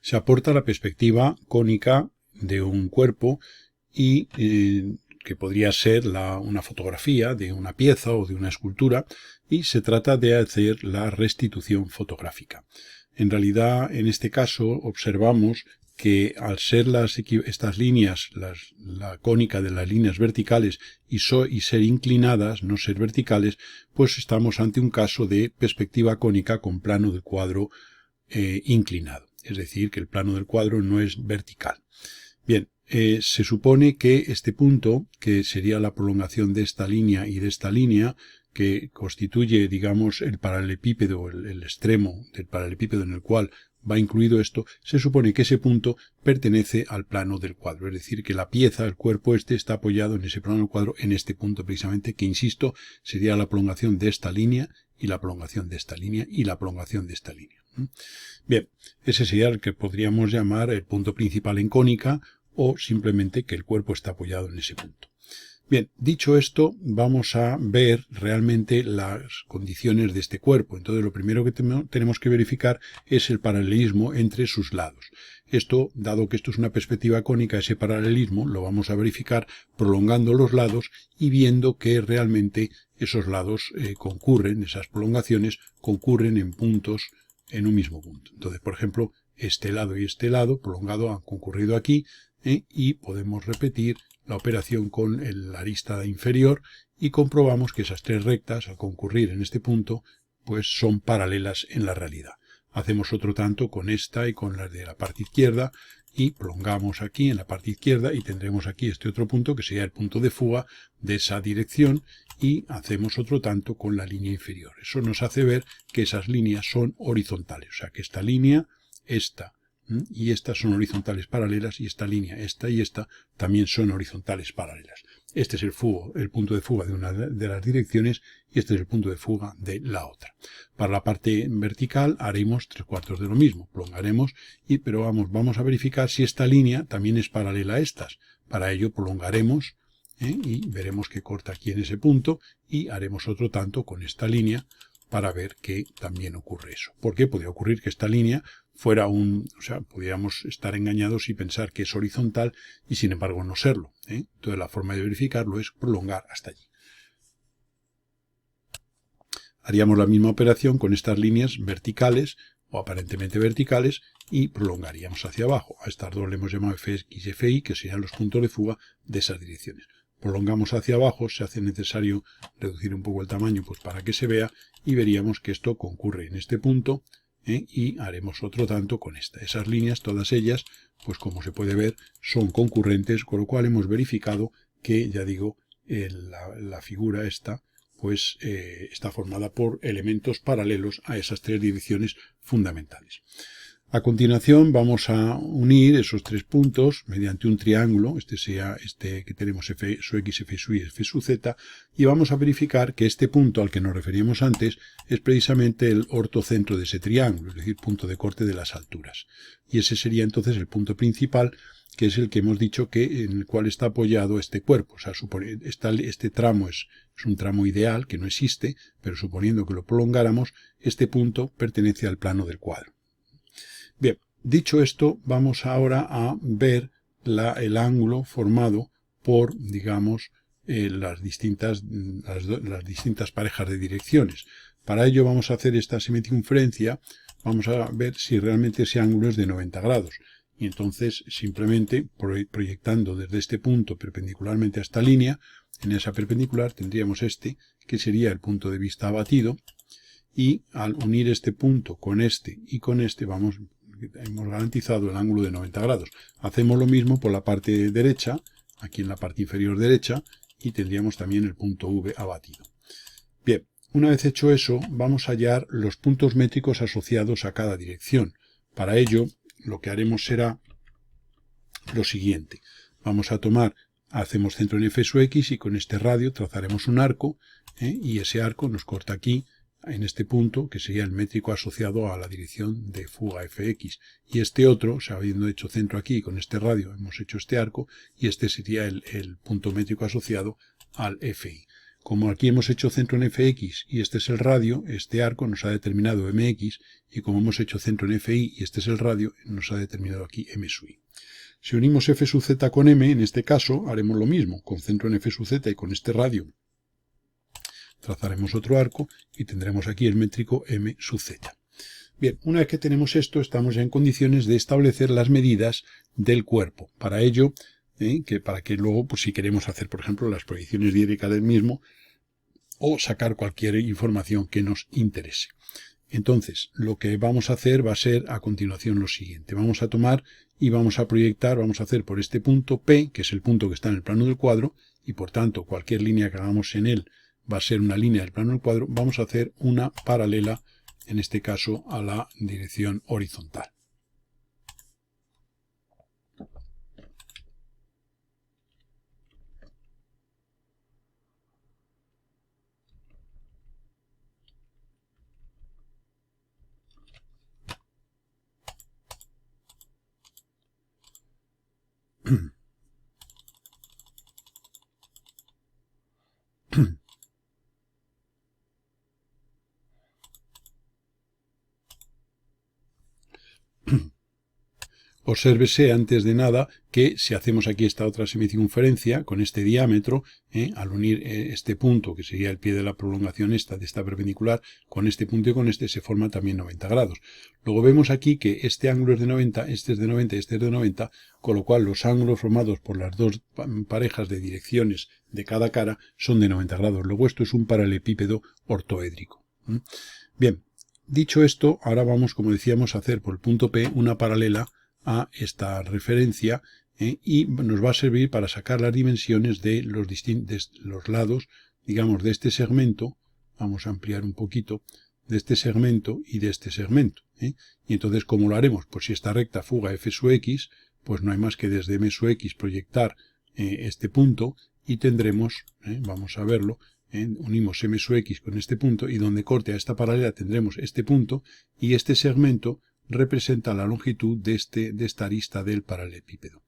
Se aporta la perspectiva cónica de un cuerpo y que podría ser una fotografía de una pieza o de una escultura, y se trata de hacer la restitución fotográfica. En realidad, en este caso, observamos que al ser estas líneas, la cónica de las líneas verticales y ser inclinadas, no ser verticales, pues estamos ante un caso de perspectiva cónica con plano del cuadro inclinado. Es decir, que el plano del cuadro no es vertical. Bien, se supone que este punto, que sería la prolongación de esta línea y de esta línea, que constituye, digamos, el paralelepípedo, el extremo del paralelepípedo en el cual va incluido esto, se supone que ese punto pertenece al plano del cuadro. Es decir, que la pieza, el cuerpo está apoyado en ese plano del cuadro, en este punto precisamente, que, insisto, sería la prolongación de esta línea y la prolongación de esta línea y la prolongación de esta línea. Bien, ese sería el que podríamos llamar el punto principal en cónica, o simplemente que el cuerpo está apoyado en ese punto. Bien, dicho esto, vamos a ver realmente las condiciones de este cuerpo. Entonces, lo primero que tenemos que verificar es el paralelismo entre sus lados. Esto, dado que esto es una perspectiva cónica, ese paralelismo lo vamos a verificar prolongando los lados y viendo que realmente esos lados concurren, esas prolongaciones concurren en puntos, en un mismo punto. Entonces, por ejemplo, este lado y este lado prolongado han concurrido aquí, y podemos repetir la operación con la arista inferior y comprobamos que esas tres rectas, al concurrir en este punto, pues son paralelas en la realidad. Hacemos otro tanto con esta y con las de la parte izquierda y prolongamos aquí en la parte izquierda y tendremos aquí este otro punto que sería el punto de fuga de esa dirección, y hacemos otro tanto con la línea inferior. Eso nos hace ver que esas líneas son horizontales, o sea que esta línea, esta y estas son horizontales paralelas, y esta línea, esta y esta, también son horizontales paralelas. Este es el punto de fuga de una de las direcciones y este es el punto de fuga de la otra. Para la parte vertical haremos 3/4 de lo mismo, prolongaremos, pero vamos a verificar si esta línea también es paralela a estas. Para ello prolongaremos y veremos que corta aquí en ese punto, y haremos otro tanto con esta línea para ver que también ocurre eso. Porque podría ocurrir que esta línea fuera pudiéramos estar engañados y pensar que es horizontal y sin embargo no serlo. Entonces la forma de verificarlo es prolongar hasta allí. Haríamos la misma operación con estas líneas verticales o aparentemente verticales y prolongaríamos hacia abajo. A estas dos le hemos llamado Fx y Fy, que serían los puntos de fuga de esas direcciones. Prolongamos hacia abajo, se hace necesario reducir un poco el tamaño pues para que se vea, y veríamos que esto concurre en este punto, y haremos otro tanto con esta. Esas líneas, todas ellas, pues como se puede ver, son concurrentes, con lo cual hemos verificado que, ya digo, la figura esta pues está formada por elementos paralelos a esas tres direcciones fundamentales. A continuación vamos a unir esos tres puntos mediante un triángulo, este que tenemos F su X, F su Y, F su Z, y vamos a verificar que este punto al que nos referíamos antes es precisamente el ortocentro de ese triángulo, es decir, punto de corte de las alturas. Y ese sería entonces el punto principal, que es el que hemos dicho en el cual está apoyado este cuerpo. O sea, este tramo es un tramo ideal, que no existe, pero suponiendo que lo prolongáramos, este punto pertenece al plano del cuadro. Bien, dicho esto, vamos ahora a ver el ángulo formado por, digamos, las distintas parejas de direcciones. Para ello vamos a hacer esta semicircunferencia, vamos a ver si realmente ese ángulo es de 90 grados. Y entonces, simplemente proyectando desde este punto perpendicularmente a esta línea, en esa perpendicular tendríamos que sería el punto de vista abatido, y al unir este punto con este y con este, hemos garantizado el ángulo de 90 grados. Hacemos lo mismo por la parte derecha, aquí en la parte inferior derecha, y tendríamos también el punto V abatido. Bien, una vez hecho eso, vamos a hallar los puntos métricos asociados a cada dirección. Para ello, lo que haremos será lo siguiente. Vamos a hacemos centro en F sub X y con este radio trazaremos un arco, y ese arco nos corta aquí, en este punto, que sería el métrico asociado a la dirección de fuga Fx. Y este otro, o sea, habiendo hecho centro aquí, con este radio hemos hecho este arco, y este sería el punto métrico asociado al Fi. como aquí hemos hecho centro en fx y este es el radio, este arco nos ha determinado mx, y como hemos hecho centro en fi y este es el radio, nos ha determinado aquí m sub i. Si unimos f sub z con m, en este caso haremos lo mismo, con centro en f sub z y con este radio trazaremos otro arco y tendremos aquí el métrico m sub z. Bien, una vez que tenemos esto, estamos ya en condiciones de establecer las medidas del cuerpo. Para ello, para que luego, pues si queremos hacer, por ejemplo, las proyecciones diédricas del mismo, o sacar cualquier información que nos interese. Entonces, lo que vamos a hacer va a ser a continuación lo siguiente. Vamos a tomar y vamos a proyectar, vamos a hacer por este punto P, que es el punto que está en el plano del cuadro, y por tanto cualquier línea que hagamos en él va a ser una línea del plano del cuadro. Vamos a hacer una paralela, en este caso, a la dirección horizontal. Obsérvese antes de nada que si hacemos aquí esta otra semicircunferencia con este diámetro, al unir este punto, que sería el pie de la prolongación de esta perpendicular, con este punto y con este se forma también 90 grados. Luego vemos aquí que este ángulo es de 90, este es de 90 y este es de 90, con lo cual los ángulos formados por las dos parejas de direcciones de cada cara son de 90 grados. Luego esto es un paralelepípedo ortoédrico. Bien, dicho esto, ahora vamos, como decíamos, a hacer por el punto P una paralela a esta referencia y nos va a servir para sacar las dimensiones de los lados, digamos, de este segmento. Vamos a ampliar un poquito, de este segmento y de este segmento. Y entonces, ¿cómo lo haremos? Pues si esta recta fuga f sub x, pues no hay más que desde m sub x proyectar este punto y tendremos, vamos a verlo, unimos m sub x con este punto y donde corte a esta paralela tendremos este punto y este segmento representa la longitud de esta arista del paralelepípedo.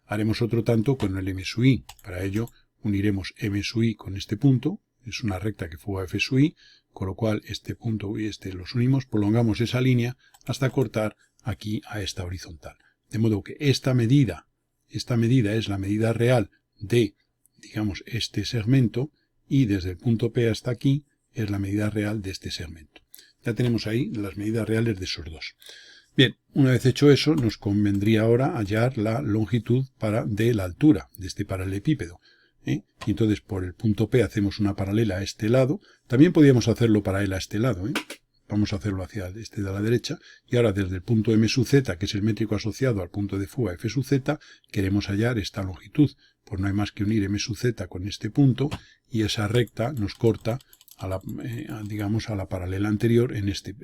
Haremos otro tanto con el m sub i. Para ello uniremos m sub i con este punto. Es una recta que fuga f sub i, con lo cual este punto y este los unimos, prolongamos esa línea hasta cortar aquí a esta horizontal. De modo que esta medida es la medida real de, digamos, este segmento y desde el punto P hasta aquí es la medida real de este segmento. Ya tenemos ahí las medidas reales de esos dos. Bien, una vez hecho eso, nos convendría ahora hallar la longitud de la altura de este paralelepípedo. Y entonces por el punto P hacemos una paralela a este lado. También podríamos hacerlo para él a este lado. Vamos a hacerlo hacia este de la derecha. Y ahora desde el punto M sub Z, que es el métrico asociado al punto de fuga F sub Z, queremos hallar esta longitud. Pues no hay más que unir M sub Z con este punto y esa recta nos corta digamos a la paralela anterior en este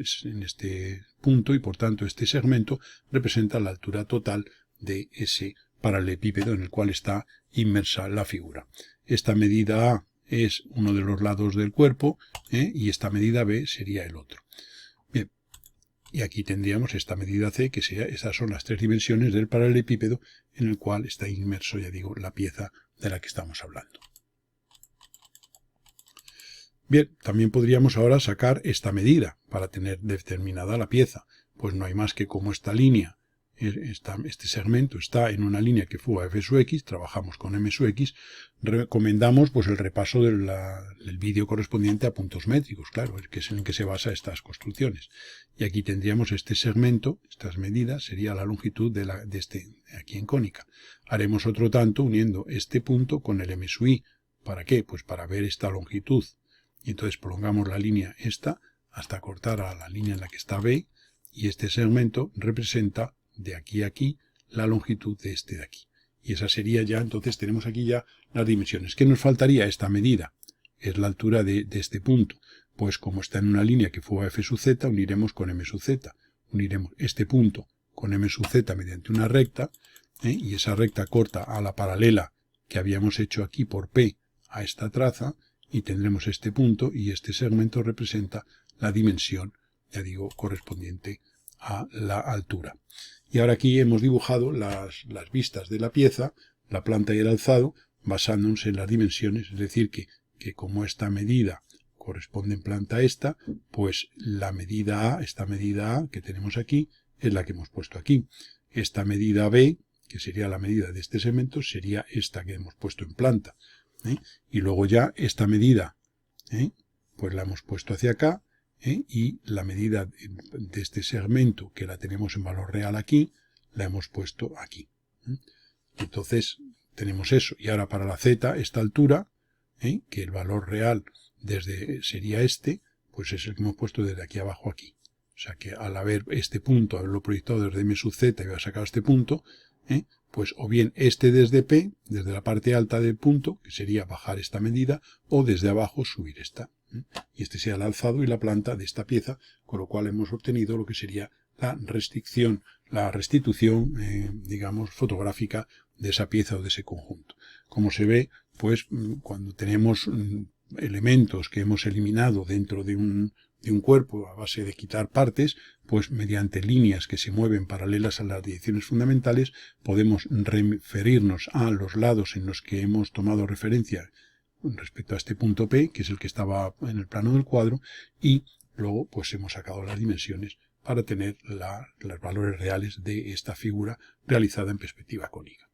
punto y por tanto este segmento representa la altura total de ese paralelepípedo en el cual está inmersa la figura. Esta medida A es uno de los lados del cuerpo y esta medida B sería el otro. Bien, y aquí tendríamos esta medida C, que esas son las tres dimensiones del paralelepípedo en el cual está inmerso, ya digo, la pieza de la que estamos hablando. Bien, también podríamos ahora sacar esta medida para tener determinada la pieza. Pues no hay más que como esta línea, este segmento está en una línea que fuga f sub x, trabajamos con m sub x, recomendamos pues el repaso del vídeo correspondiente a puntos métricos, claro, que es en el que se basa estas construcciones. Y aquí tendríamos este segmento, estas medidas, sería la longitud de aquí en cónica. Haremos otro tanto uniendo este punto con el m sub i. ¿Para qué? Pues para ver esta longitud. Y entonces prolongamos la línea esta hasta cortar a la línea en la que está B y este segmento representa de aquí a aquí la longitud de este de aquí. Y esa sería ya, entonces tenemos aquí ya las dimensiones. ¿Qué nos faltaría? Esta medida. Es la altura de este punto. Pues como está en una línea que fuga f sub z, uniremos con m sub z. Uniremos este punto con m sub z mediante una recta y esa recta corta a la paralela que habíamos hecho aquí por P a esta traza. Y tendremos este punto y este segmento representa la dimensión, ya digo, correspondiente a la altura. Y ahora aquí hemos dibujado las vistas de la pieza, la planta y el alzado, basándonos en las dimensiones, es decir, que que como esta medida corresponde en planta a esta, pues la medida A, esta medida A que tenemos aquí, es la que hemos puesto aquí. Esta medida B, que sería la medida de este segmento, sería esta que hemos puesto en planta. Y luego ya esta medida, pues la hemos puesto hacia acá, y la medida de este segmento, que la tenemos en valor real aquí, la hemos puesto aquí. Entonces tenemos eso. Y ahora para la Z, esta altura, que el valor real sería este, pues es el que hemos puesto desde aquí abajo aquí. O sea que al haber este punto, haberlo proyectado desde M sub Z y haber sacado este punto, pues o bien este desde P, desde la parte alta del punto, que sería bajar esta medida, o desde abajo subir esta. Y este sería el alzado y la planta de esta pieza, con lo cual hemos obtenido lo que sería la restitución, digamos, fotográfica de esa pieza o de ese conjunto. Como se ve, pues cuando tenemos elementos que hemos eliminado dentro de un cuerpo a base de quitar partes, pues mediante líneas que se mueven paralelas a las direcciones fundamentales, podemos referirnos a los lados en los que hemos tomado referencia respecto a este punto P, que es el que estaba en el plano del cuadro, y luego pues hemos sacado las dimensiones para tener los valores reales de esta figura realizada en perspectiva cónica.